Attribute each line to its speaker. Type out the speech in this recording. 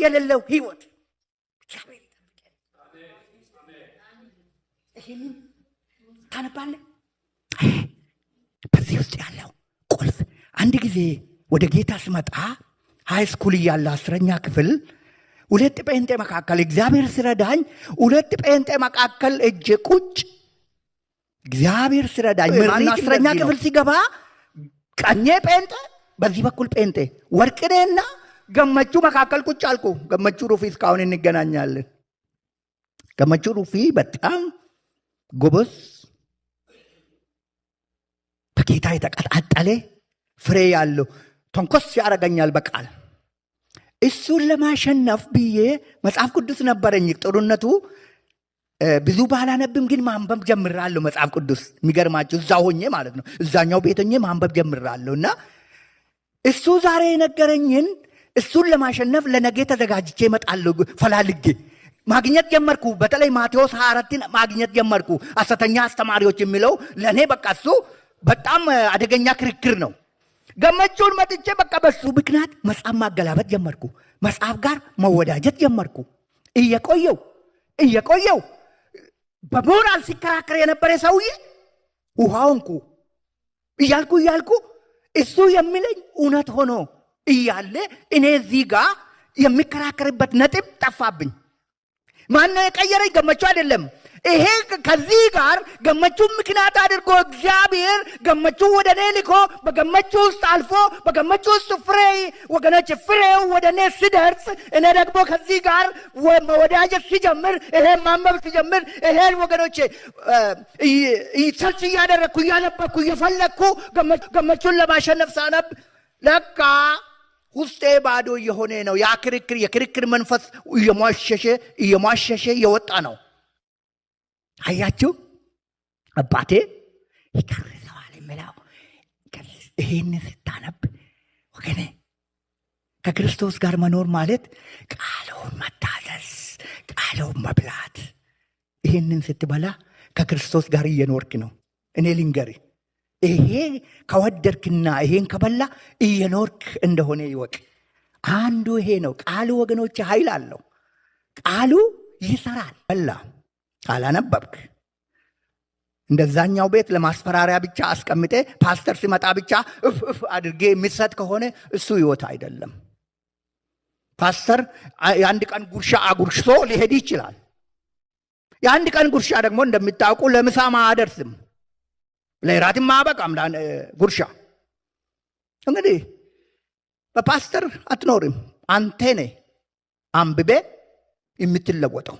Speaker 1: የሌለው ህይወት ይሄንን ታነባለህ። በዚህ ውስጥ ያለው ቁልፍ አንድ ጊዜ ወደ ጌታ ስመጣ ሃይስኩል እያለ 10ኛ ክፍል ሁለት ጴንጤ መካከል እግዚአብሔር ሲረዳኝ ሁለት ጴንጤ መካከል እጄ ቁጭ እግዚአብሔር ሲረዳኝ 10ኛ ክፍል ሲገባ ቀኜ ጴንጤ በዚህ በኩል ጴንጤ ወርቅኔና ገመቹ መካከል ቁጭ አልኩ። ገመቹ ሩፊ እስካሁን እንገናኛለን። ገመቹ ሩፊ በጣም ጎበዝ በጌታ የተቀጣጠለ ፍሬ ያለው ተንኮስ ያደርገኛል በቃል። እሱን ለማሸነፍ ብዬ መጽሐፍ ቅዱስ ነበረኝ። ጥሩነቱ ብዙ ባላነብም ግን ማንበብ ጀምራለሁ መጽሐፍ ቅዱስ። የሚገርማችሁ እዛ ሆኜ ማለት ነው፣ እዛኛው ቤት ሆኜ ማንበብ ጀምራለሁ። እና እሱ ዛሬ የነገረኝን እሱን ለማሸነፍ ለነገ ተዘጋጅቼ እመጣለሁ ፈላልጌ ማግኘት ጀመርኩ። በተለይ ማቴዎስ 24ን ማግኘት ጀመርኩ። ሐሰተኛ አስተማሪዎች የሚለው ለእኔ በቃ እሱ በጣም አደገኛ ክርክር ነው። ገመቹን መጥቼ በቃ በሱ ምክንያት መጽሐፍ ማገላበጥ ጀመርኩ። መጽሐፍ ጋር መወዳጀት ጀመርኩ። እየቆየው በሞራል ሲከራከር የነበረ ሰውዬ ውሃውንኩ እያልኩ እሱ የሚለኝ እውነት ሆኖ እያለ እኔ እዚህ ጋር የሚከራከርበት ነጥብ ጠፋብኝ። ማን ነው የቀየረኝ? ገመቹ አይደለም። ይሄ ከዚህ ጋር ገመቹ ምክንያት አድርጎ እግዚአብሔር ገመቹ ወደ እኔ ልኮ በገመቹ ውስጥ አልፎ በገመቹ ውስጥ ፍሬ ወገኖች ፍሬው ወደ እኔ ሲደርስ እኔ ደግሞ ከዚህ ጋር መወዳጀት ሲጀምር ይሄ ማንበብ ሲጀምር ይሄ ወገኖች ሰርች እያደረግኩ እያነበብኩ እየፈለግኩ ገመቹን ለማሸነፍ ሳነብ ለካ ውስጤ ባዶ እየሆነ ነው። ያ የክርክር መንፈስ እየሟሸሸ የወጣ ነው። አያችሁ አባቴ ይከርሰዋል የሚለው ይህን ስታነብ ወገኔ ከክርስቶስ ጋር መኖር ማለት ቃሉን መታዘዝ፣ ቃሉን መብላት። ይህንን ስትበላ ከክርስቶስ ጋር እየኖርክ ነው። እኔ ልንገር ይሄ ከወደድክና ይሄን ከበላ እየኖርክ እንደሆነ ይወቅ። አንዱ ይሄ ነው። ቃሉ ወገኖች ኃይል አለው። ቃሉ ይሰራል። በላ አላነበብክ እንደዛኛው ቤት ለማስፈራሪያ ብቻ አስቀምጤ ፓስተር ሲመጣ ብቻ እፍ አድርጌ የሚሰጥ ከሆነ እሱ ህይወት አይደለም። ፓስተር የአንድ ቀን ጉርሻ አጉርሶ ሊሄድ ይችላል። የአንድ ቀን ጉርሻ ደግሞ እንደሚታወቁ ለምሳ አደርስም፣ ለራትም አበቃም። ጉርሻ እንግዲህ በፓስተር አትኖርም። አንተ ነህ አንብቤ የምትለወጠው።